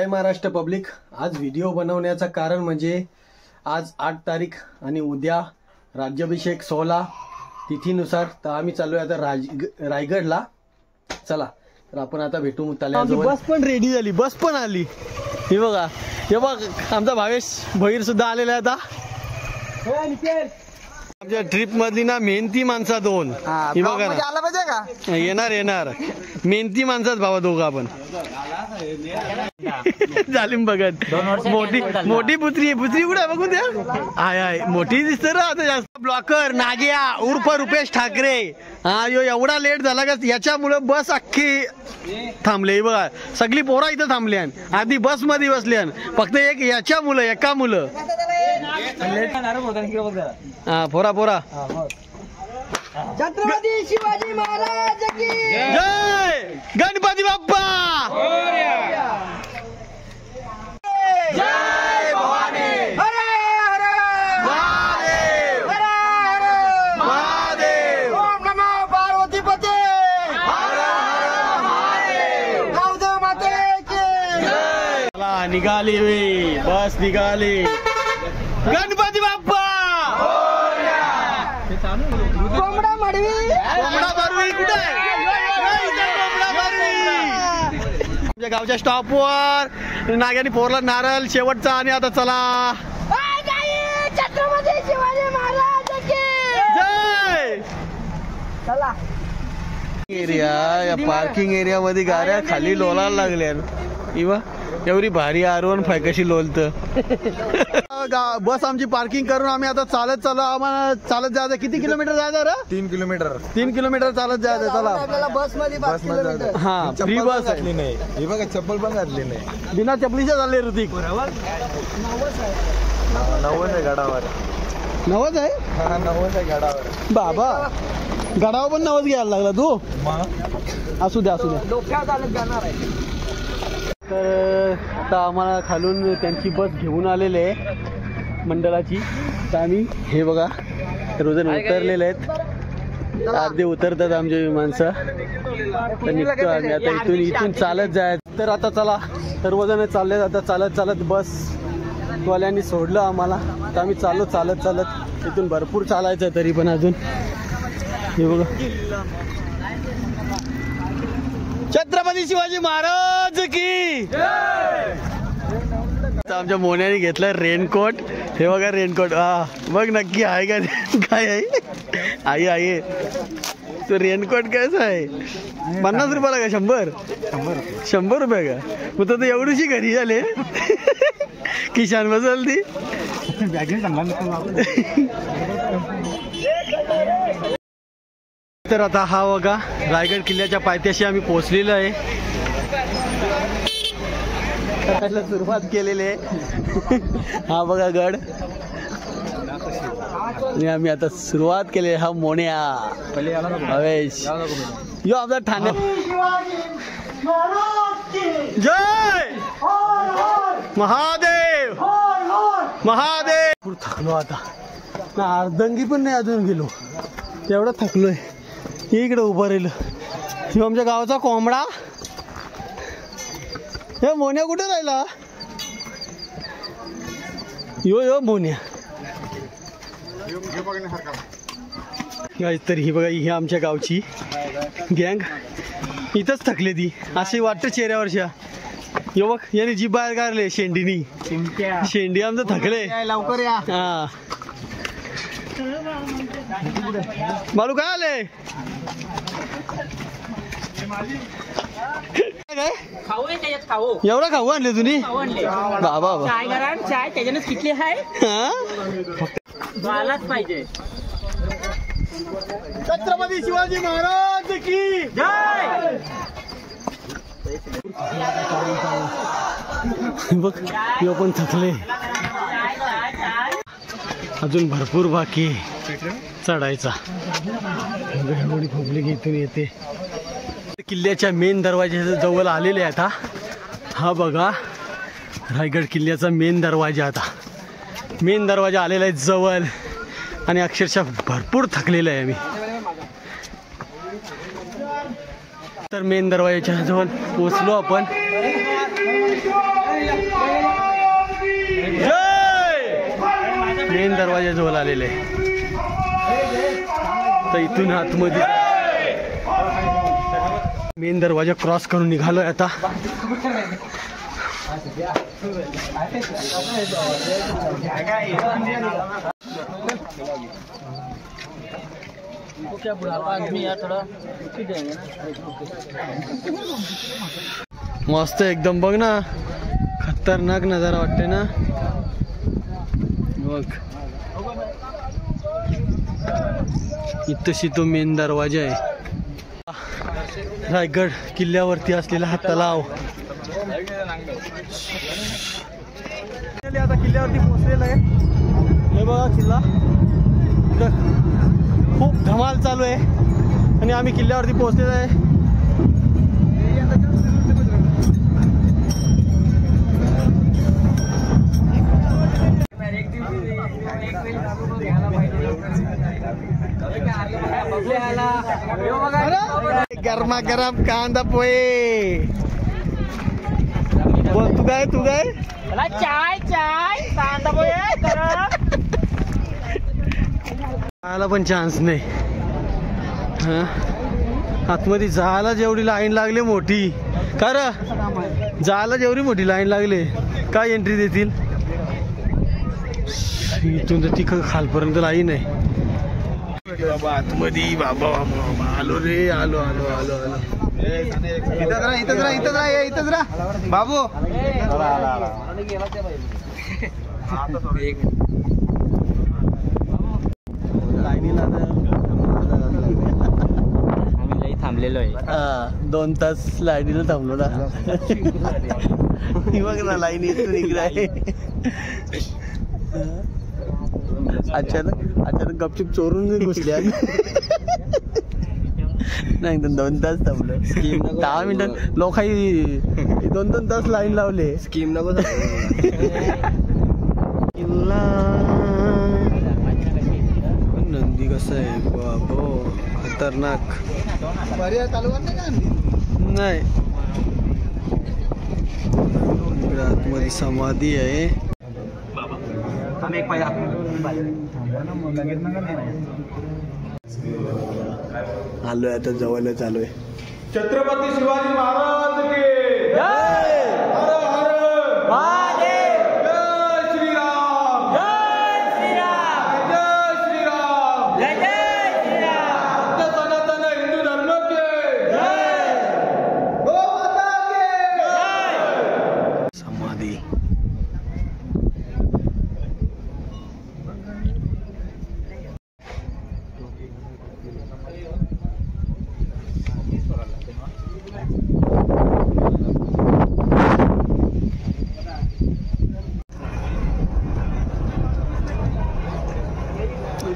जय Maharashtra public. आज video बनवण्याचं कारण म्हणजे आज 8 तारीख आणि उद्या राज्याभिषेक 16 तिथीनुसार तर आम्ही चाललोय आता रायगडला। चला तर आपण आता भेटू तळ्याजवळ। बस पण रेडी झाली, बस पण आली। हे बघा, हे बघ आमचा भावेश भैर सुद्धा आलेला आहे आता। आमच्या ट्रिप मधली ना मेहनती माणसा दोन ही बघा ना, आला पाहिजे का? येणार मेहनती माणसाच भावा दोघं आपण। जालिम बघत मोठी पुत्री कुठे बघून द्या। आय मोठी दिसते रे आता जास्त। ब्लॉकर नागिया उर्फ रुपेश ठाकरे हा यो एवढा लेट झाला का याच्यामुळे बस अख्खी थांबले। बघा सगळी पोरा इथं थांबली, आधी बस मध्ये बसली, फक्त एक याच्या मुलं एका मुलं हा पोरा छत्रपती शिवाजी महाराज की जय, गणपती बाप्पा जय, भवानी हर हर महादेव हर हर महादेव, ओम नमो पार्वती पते हर हर महादेव, गावदेव माते की जय। चला निघाली वे बस निघाली। गणपती बाप्पा कोंबडा मडवी कोंबडा बरवी कुठे कोंबडा बरवी आमच्या गावच्या स्टॉपवर नाग्याने पोरला नारळ शेवटचा आणि आता चला छत्रपती शिवाजी महाराज की जय। चला एरिया या पार्किंग एरिया मध्ये गाड्या खाली लोलायला लागल्या इवा एवढी भारी R15 कशी लोलत। बस आमची पार्किंग करून आम्ही आता चालत चालू। आम्हाला चालत जायचं किती किलोमीटर जायचं रे? 3 किलोमीटर 3 किलोमीटर चालत जायचं। चला आपल्याला बस मध्ये 5 किलोमीटर हा फ्री बस आहे। नाही हे बघा चप्पल पण घातली नाही, बिना चपलीच्या चालले ऋतिक। 90 आहे गडावर। 90 आहे? हा 90 आहे गडावर बाबा गडावर पण 90 घ्यायला लागला तू? असू द्या डोक्यावर चालत जाणार आहे। तर आता आम्हाला खालून त्यांची बस घेऊन आलेले आहे मंडळाची। तर आम्ही हे बघा सर्वजण उतरलेले आहेत, अर्धे उतरतात आमचे माणसं। तर निघतो आम्ही आता इथून चालत जायचं। तर आता चला सर्वजण चालले, आता चालत बस वाल्यांनी सोडलं आम्हाला, तर आम्ही चाललो चालत इथून भरपूर चालायचं तरी पण अजून। हे बघा छत्रपती शिवाजी महाराज की आमच्या मोन्याने घेतलं रेनकोट। हे बघा रेनकोट, बघ नक्की आहे का काय आहे? आहे तो रेनकोट कैसा आहे? 50 रुपयाला का 100 रुपये का? मग तर एवढीशी घरी झाले किशान बसल ती। तर आता हा बघा रायगड किल्ल्याच्या पायथ्याशी आम्ही पोहोचलेलो आहे। सुरुवात केलेली आहे हा बघा गड, आणि आम्ही आता सुरुवात केली। हा मोन्या हवेश यो आमचा ठाणे। जय महादेव महादेव। थकलो आता ना, अर्धंगी पण नाही अजून गेलो, तेवढं थकलोय। इकडे उभं राहिलं आमच्या गावाचा कोंबडा। हे मोन्या कुठे राहिला? यो मोन्या तर ही बघा ही आमच्या गावची गँग इथंच थकले ती अशी वाटतं चेहऱ्यावरच्या। यो बघ याने जी बाहेर काढले शेंडीनी, शेंडी आमचं थकले। लवकर या। हा मालू काय आले? एवढा खाऊ आणले तुम्ही? बाबा चाय त्याच्यानंच किती आहे पाहिजे। छत्रपती शिवाजी महाराज की जय। बघ यो पण थकले, अजून भरपूर बाकी चढायचा। एवढी पब्लिक इथून येते। किल्ल्याच्या मेन दरवाज्याच्या जवळ आलेले आता। हा बघा रायगड किल्ल्याचा मेन दरवाजा, आता मेन दरवाजा आलेला आहे जवळ, आणि अक्षरशः भरपूर थकलेलं आहे आम्ही। तर मेन दरवाजाच्या जवळ पोहोचलो आपण। मेन दरवाजाजवळ आलेले आहे. तर इथून आतमध्ये मेन दरवाजा क्रॉस करून निघालोय आता. मस्त एकदम बघ ना, खतरनाक नजारा वाटते ना बघ. इथशी तो मेन दरवाजा आहे. रायगड किल्ल्यावरती असलेला हा तलाव. आता किल्ल्यावरती पोहोचलेला आहे. हे बघा किल्ला, खूप धमाल चालू आहे आणि आम्ही किल्ल्यावरती पोहोचलेलो आहे. गरमागरम कांदा पोहे. बोल तू काय चाय कांदा पोहे आला पण चान्स नाही. हा आतमध्ये जायला जेवढी लाईन लागली मोठी, कर जायला जेवढी मोठी लाईन लागली काय एंट्री देतील. इथून तर तिकडं खालपर्यंत लाईन आहे. बाबा आतमध्ये बाबा बाबा आलो रे, आलो आलो आलो आलो. इथंच राहा बाबू. थांबलेलो आहे. 2 तास लाईनीला थांबलो ना. बघ ना लाईन इथून इकडे आहे. अचानक गपचूप चोरून घुसल्या. नाही 2 तास थांबलो. 10 मिनिटं लोकांनी 2 तास लाईन लावले. स्कीम नको. किल्ला नंदी कसं आहे बाबो, खतरनाक. नाही आतमध्ये समाधी आहे. आलोय आता, जवळच आलोय. छत्रपती शिवाजी महाराज की जय. हर हर महादेव. जय श्रीराम. जय श्रीराम. जय श्रीराम. जय जय श्रीराम. सत्य सनातन हिंदू धर्म के जय. गो माता के जय. समाधी.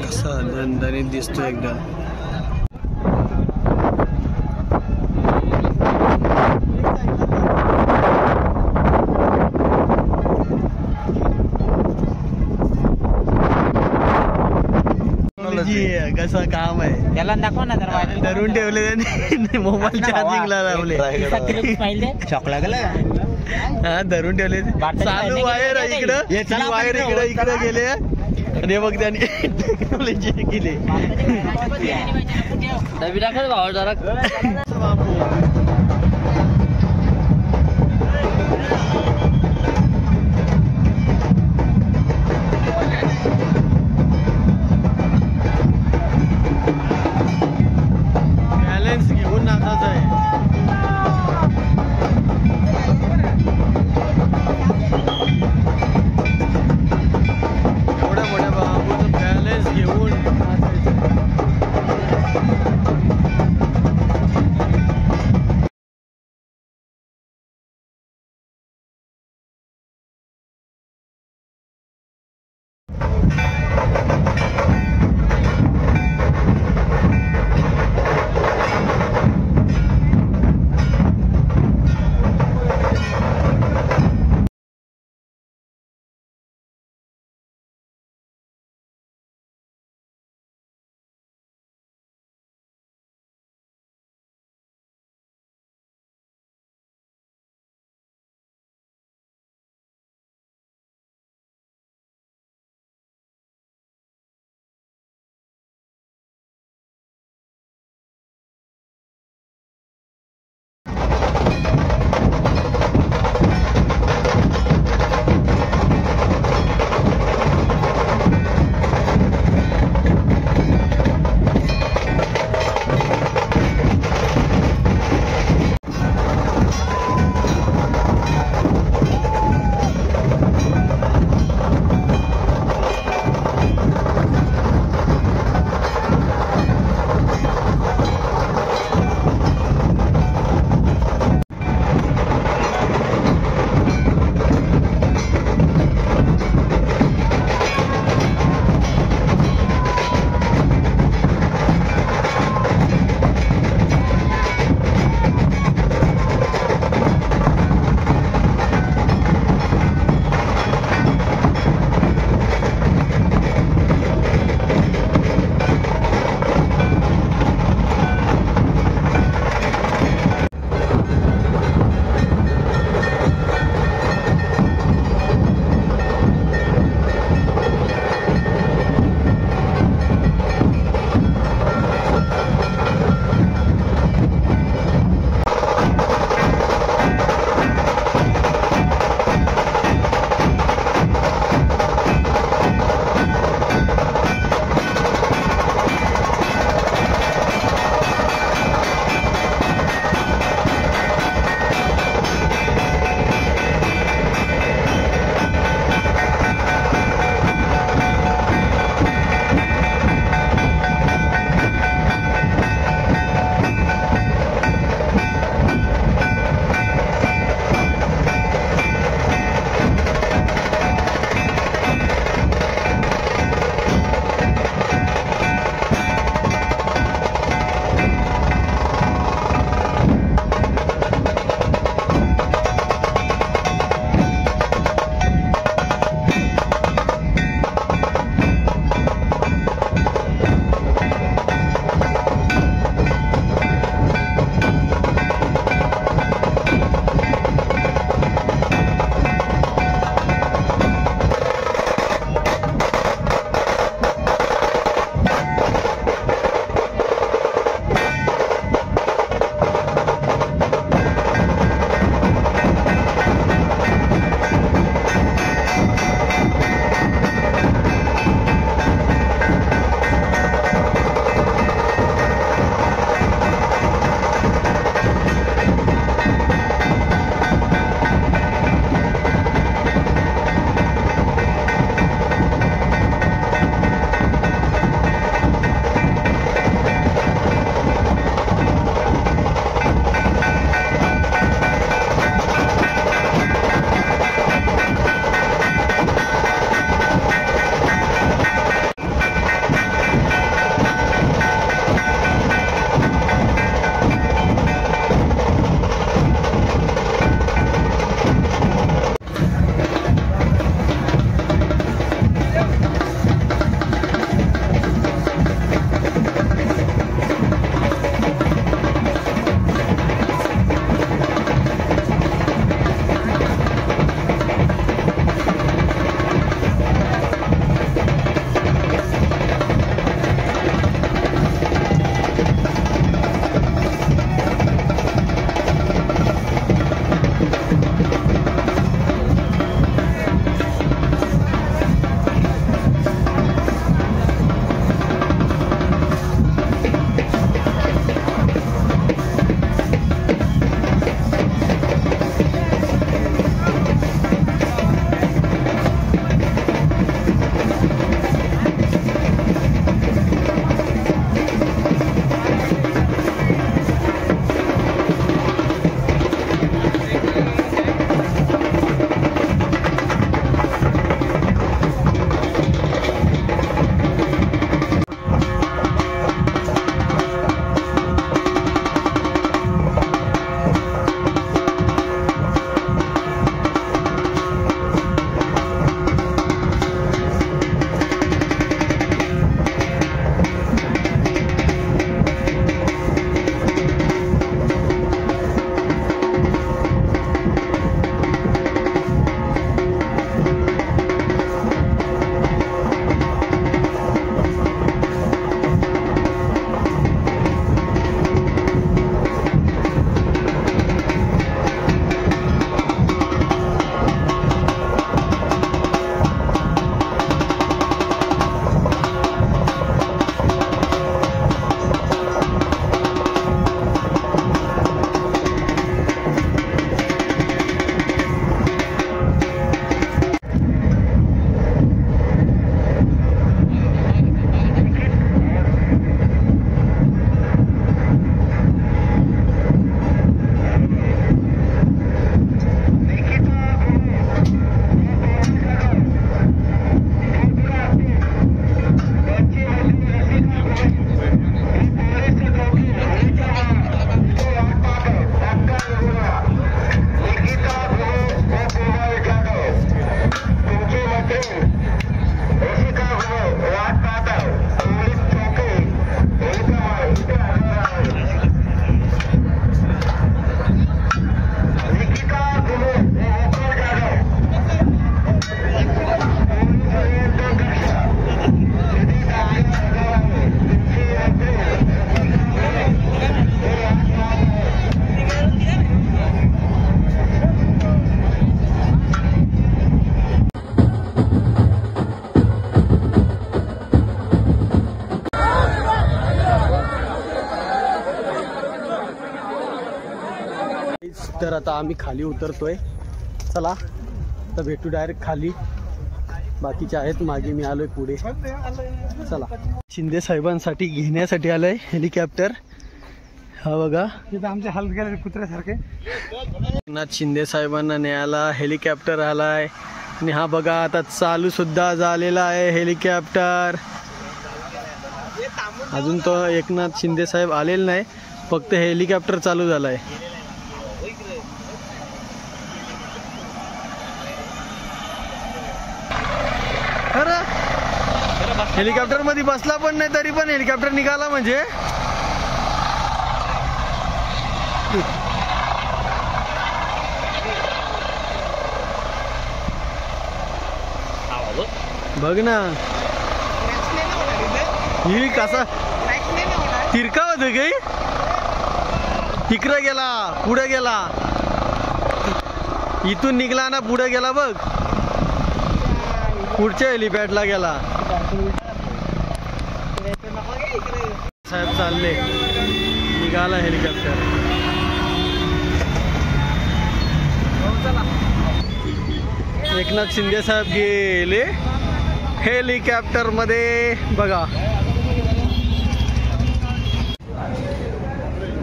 कसा दणदणीत दिसतो एकदम. कसं काम आहे त्याला दाखवा ना जरा. धरून ठेवले त्यांनी, मोबाईल चार्जिंगला लावले. शॉकला गेला. हा धरून ठेवले. चालू वायर इकडं, वायर इकडे गेले आणि बघ त्यांनी टेक्नॉलॉजी केली. नवीन भाव जरा. तर आता आम्ही खाली उतरतोय. चला तर भेटू डायरेक्ट खाली. बाकीचे आहेत मागे, मी आलोय पुढे. चला. शिंदे साहेबांसाठी घेण्यासाठी आलंय हेलिकॉप्टर. हा बघा, आमचे हाल गेले कुत्र्यासारखे. एकनाथ शिंदे साहेबांना न्यायला हेलिकॉप्टर आलाय. आणि हा बघा आता चालू सुद्धा झालेला आहे हेलिकॉप्टर. अजून तो एकनाथ शिंदे साहेब आलेले नाही, फक्त हेलिकॉप्टर चालू झालाय. खरं हेलिकॉप्टर मध्ये बसला पण नाही तरी पण हेलिकॉप्टर निघाला म्हणजे. बघ ना ही कसा तिरका होत काही. तिकडं गेला, पुढे गेला, इथून निघला ना पुढे गेला बघ, पुढच्या हेलिपॅडला गेला. साहेब चालले, निघाला हेलिकॉप्टर. एकनाथ शिंदे साहेब गेले हेलिकॉप्टर मध्ये. बघा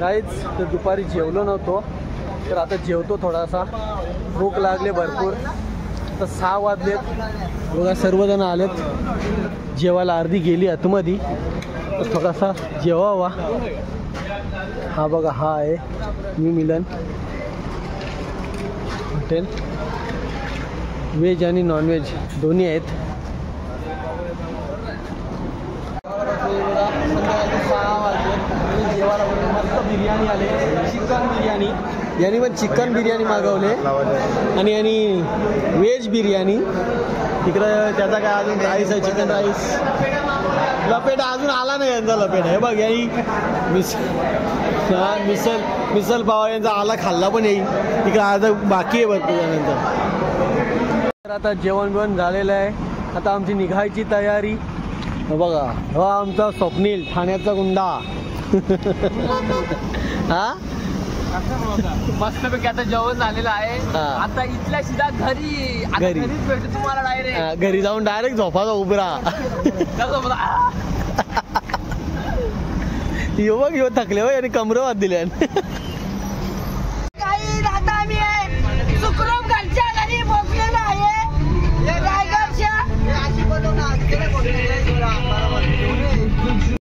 काहीच तर दुपारी जेवलो नव्हतो, तर आता जेवतो. थोडासा भूक लागले भरपूर. तर 6 वाजलेत बघा, सर्वजण आलेत जेवायला. अर्धी गेली आतमध्ये, तर थोडासा जेवावा. हा बघा, हा आहे न्यू मिलन हॉटेल. व्हेज आणि नॉनव्हेज दोन्ही आहेत. संध्याकाळी 6 वाजले जेवायला. मस्त बिर्याणी आले, चिकन बिर्याणी. यांनी पण चिकन बिर्याणी मागवले आणि यांनी व्हेज बिर्याणी. तिकडं त्याचा काय अजून राईस आहे, चिकन राईस. लपेट अजून आला नाही यांचा लपेट. हे बघ, यांनी मिसल पाव यांचा आला, खाल्ला पण येईल. तिकडं आता बाकी आहे भरपूर त्यानंतर. तर आता जेवण बिवण झालेलं आहे. आता आमची निघायची तयारी. बघा, हा आमचा स्वप्नील ठाण्याचा गुंडा. हा मस्तपैकी आता जेवण झालेलं आहे. आता इथल्या सीधा घरी. घरीच भेटू तुम्हाला डायरेक्ट. घरी जाऊन डायरेक्ट झोपाचा उभरा. यो बघ, यो थकले हो, याने कमरवाद दिले.